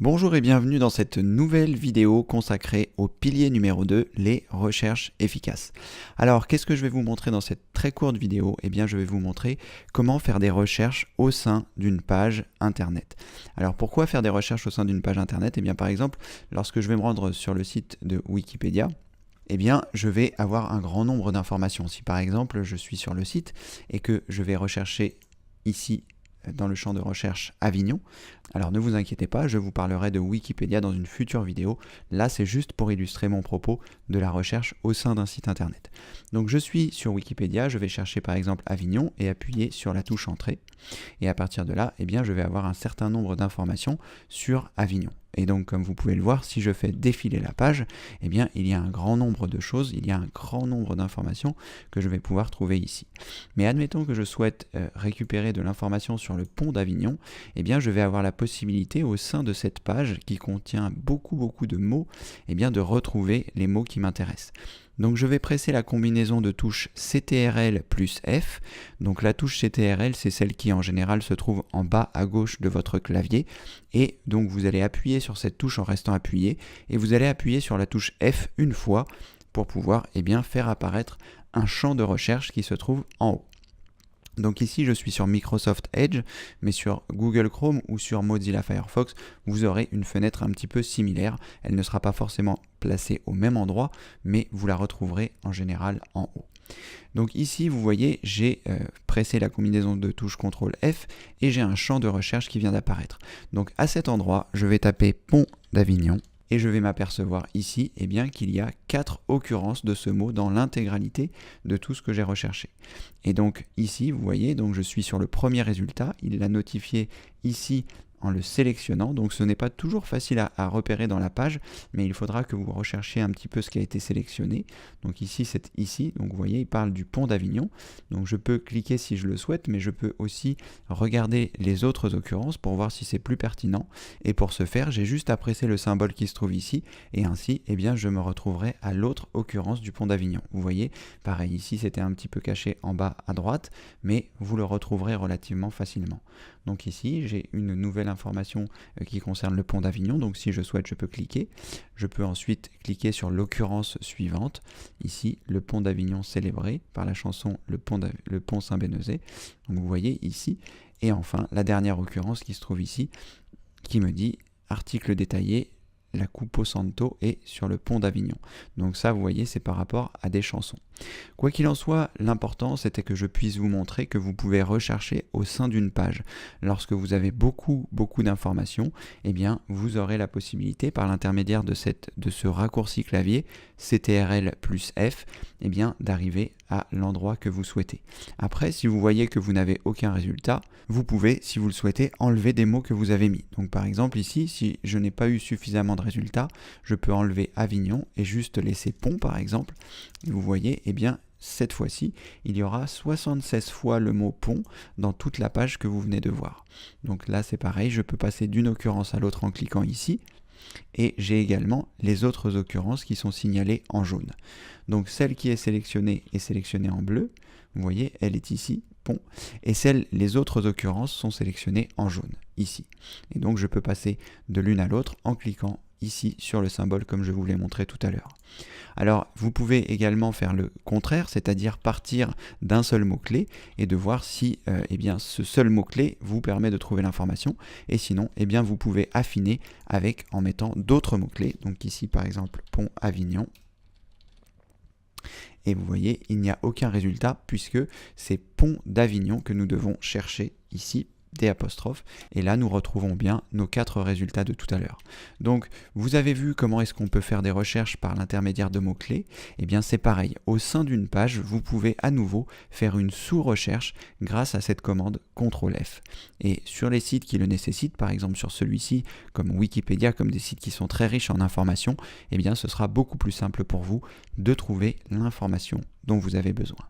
Bonjour et bienvenue dans cette nouvelle vidéo consacrée au pilier numéro 2, les recherches efficaces. Alors, qu'est-ce que je vais vous montrer dans cette très courte vidéo? Eh bien, je vais vous montrer comment faire des recherches au sein d'une page internet. Alors, pourquoi faire des recherches au sein d'une page internet? Eh bien, par exemple, lorsque je vais me rendre sur le site de Wikipédia, eh bien, je vais avoir un grand nombre d'informations. Si par exemple, je suis sur le site et que je vais rechercher ici dans le champ de recherche Avignon. Alors ne vous inquiétez pas, je vous parlerai de Wikipédia dans une future vidéo. Là, c'est juste pour illustrer mon propos de la recherche au sein d'un site internet. Donc je suis sur Wikipédia, je vais chercher par exemple Avignon et appuyer sur la touche Entrée. Et à partir de là, eh bien, je vais avoir un certain nombre d'informations sur Avignon. Et donc, comme vous pouvez le voir, si je fais défiler la page, eh bien, il y a un grand nombre de choses, il y a un grand nombre d'informations que je vais pouvoir trouver ici. Mais admettons que je souhaite récupérer de l'information sur le pont d'Avignon, eh bien, je vais avoir la possibilité au sein de cette page qui contient beaucoup de mots, eh bien, de retrouver les mots qui m'intéressent. Donc je vais presser la combinaison de touches CTRL plus F. Donc la touche CTRL, c'est celle qui en général se trouve en bas à gauche de votre clavier. Et donc vous allez appuyer sur cette touche en restant appuyé. Et vous allez appuyer sur la touche F une fois pour pouvoir faire apparaître un champ de recherche qui se trouve en haut. Donc ici, je suis sur Microsoft Edge, mais sur Google Chrome ou sur Mozilla Firefox, vous aurez une fenêtre un petit peu similaire. Elle ne sera pas forcément placée au même endroit, mais vous la retrouverez en général en haut. Donc ici, vous voyez, j'ai pressé la combinaison de touches CTRL F et j'ai un champ de recherche qui vient d'apparaître. Donc à cet endroit, je vais taper pont d'Avignon. Et je vais m'apercevoir ici qu'il y a 4 occurrences de ce mot dans l'intégralité de tout ce que j'ai recherché. Et donc ici, vous voyez, donc je suis sur le premier résultat, il l'a notifié ici en le sélectionnant, donc ce n'est pas toujours facile à repérer dans la page, mais il faudra que vous recherchiez un petit peu ce qui a été sélectionné. Donc ici, c'est ici, donc vous voyez, il parle du pont d'Avignon, donc je peux cliquer si je le souhaite, mais je peux aussi regarder les autres occurrences pour voir si c'est plus pertinent, et pour ce faire, j'ai juste à presser le symbole qui se trouve ici, et ainsi, je me retrouverai à l'autre occurrence du pont d'Avignon. Vous voyez, pareil, ici, c'était un petit peu caché en bas à droite, mais vous le retrouverez relativement facilement. Donc ici, j'ai une nouvelle information qui concerne le pont d'Avignon. Donc si je souhaite, je peux cliquer. Je peux ensuite cliquer sur l'occurrence suivante. Ici, le pont d'Avignon célébré par la chanson Le pont Saint-Bénézet. Donc vous voyez ici. Et enfin, la dernière occurrence qui se trouve ici, qui me dit article détaillé. La Coupo Santo est sur le pont d'Avignon. Donc ça, vous voyez, c'est par rapport à des chansons. Quoi qu'il en soit, l'important, c'était que je puisse vous montrer que vous pouvez rechercher au sein d'une page. Lorsque vous avez beaucoup d'informations, vous aurez la possibilité, par l'intermédiaire de ce raccourci clavier, CTRL plus F, d'arriver à l'endroit que vous souhaitez. Après, si vous voyez que vous n'avez aucun résultat, vous pouvez, si vous le souhaitez, enlever des mots que vous avez mis. Donc par exemple ici, si je n'ai pas eu suffisamment de résultats, je peux enlever Avignon et juste laisser pont par exemple. Et vous voyez, cette fois-ci, il y aura 76 fois le mot pont dans toute la page que vous venez de voir. Donc là, c'est pareil, je peux passer d'une occurrence à l'autre en cliquant ici. Et j'ai également les autres occurrences qui sont signalées en jaune. Donc celle qui est sélectionnée en bleu. Vous voyez, elle est ici, pont. Et les autres occurrences sont sélectionnées en jaune, ici. Et donc je peux passer de l'une à l'autre en cliquant ici sur le symbole comme je vous l'ai montré tout à l'heure. Alors vous pouvez également faire le contraire, c'est-à-dire partir d'un seul mot-clé et de voir si ce seul mot-clé vous permet de trouver l'information, et sinon vous pouvez affiner en mettant d'autres mots-clés. Donc ici par exemple pont Avignon. Et vous voyez, il n'y a aucun résultat puisque c'est pont d'Avignon que nous devons chercher ici, des apostrophes, et là nous retrouvons bien nos 4 résultats de tout à l'heure. Donc vous avez vu comment est-ce qu'on peut faire des recherches par l'intermédiaire de mots-clés. C'est pareil, au sein d'une page, vous pouvez à nouveau faire une sous-recherche grâce à cette commande CTRL F. Et sur les sites qui le nécessitent, par exemple sur celui-ci, comme Wikipédia, comme des sites qui sont très riches en informations, ce sera beaucoup plus simple pour vous de trouver l'information dont vous avez besoin.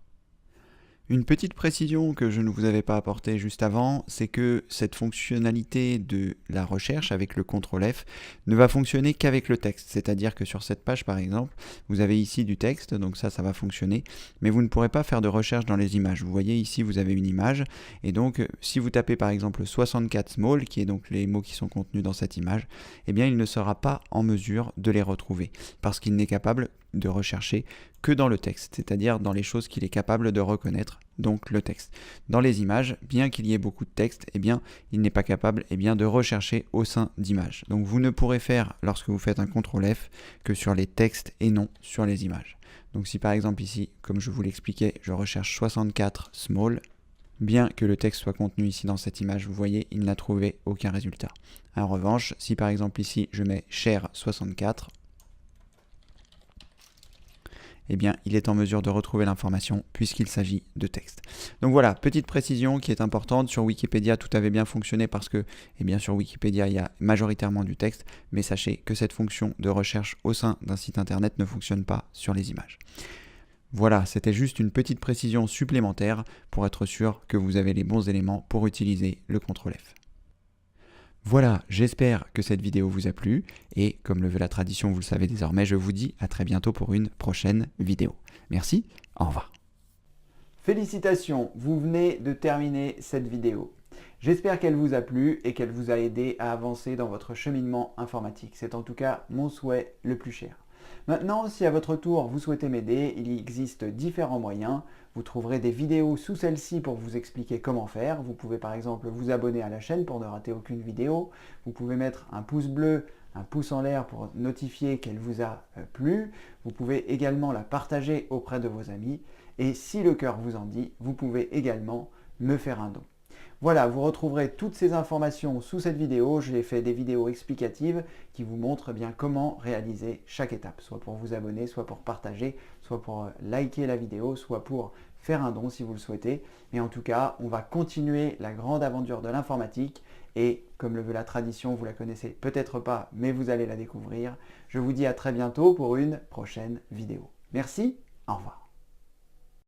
Une petite précision que je ne vous avais pas apportée juste avant, c'est que cette fonctionnalité de la recherche avec le CTRL F ne va fonctionner qu'avec le texte. C'est-à-dire que sur cette page par exemple, vous avez ici du texte, donc ça va fonctionner, mais vous ne pourrez pas faire de recherche dans les images. Vous voyez ici vous avez une image, et donc si vous tapez par exemple 64 small, qui est donc les mots qui sont contenus dans cette image, eh bien il ne sera pas en mesure de les retrouver, parce qu'il n'est capable de rechercher que dans le texte, c'est-à-dire dans les choses qu'il est capable de reconnaître, donc le texte. Dans les images, bien qu'il y ait beaucoup de texte, eh bien, il n'est pas capable de rechercher au sein d'images. Donc vous ne pourrez faire, lorsque vous faites un CTRL F, que sur les textes et non sur les images. Donc si par exemple ici, comme je vous l'expliquais, je recherche 64 small, bien que le texte soit contenu ici dans cette image, vous voyez, il n'a trouvé aucun résultat. En revanche, si par exemple ici, je mets share 64, eh bien, il est en mesure de retrouver l'information puisqu'il s'agit de texte. Donc voilà, petite précision qui est importante. Sur Wikipédia, tout avait bien fonctionné parce que, eh bien, sur Wikipédia, il y a majoritairement du texte, mais sachez que cette fonction de recherche au sein d'un site internet ne fonctionne pas sur les images. Voilà, c'était juste une petite précision supplémentaire pour être sûr que vous avez les bons éléments pour utiliser le CTRL F. Voilà, j'espère que cette vidéo vous a plu et comme le veut la tradition, vous le savez désormais, je vous dis à très bientôt pour une prochaine vidéo. Merci, au revoir. Félicitations, vous venez de terminer cette vidéo. J'espère qu'elle vous a plu et qu'elle vous a aidé à avancer dans votre cheminement informatique. C'est en tout cas mon souhait le plus cher. Maintenant, si à votre tour vous souhaitez m'aider, il existe différents moyens. Vous trouverez des vidéos sous celle-ci pour vous expliquer comment faire. Vous pouvez par exemple vous abonner à la chaîne pour ne rater aucune vidéo. Vous pouvez mettre un pouce bleu, un pouce en l'air pour notifier qu'elle vous a plu. Vous pouvez également la partager auprès de vos amis. Et si le cœur vous en dit, vous pouvez également me faire un don. Voilà, vous retrouverez toutes ces informations sous cette vidéo. Je l'ai fait des vidéos explicatives qui vous montrent bien comment réaliser chaque étape, soit pour vous abonner, soit pour partager, soit pour liker la vidéo, soit pour faire un don si vous le souhaitez. Mais en tout cas, on va continuer la grande aventure de l'informatique et comme le veut la tradition, vous la connaissez peut-être pas, mais vous allez la découvrir. Je vous dis à très bientôt pour une prochaine vidéo. Merci, au revoir.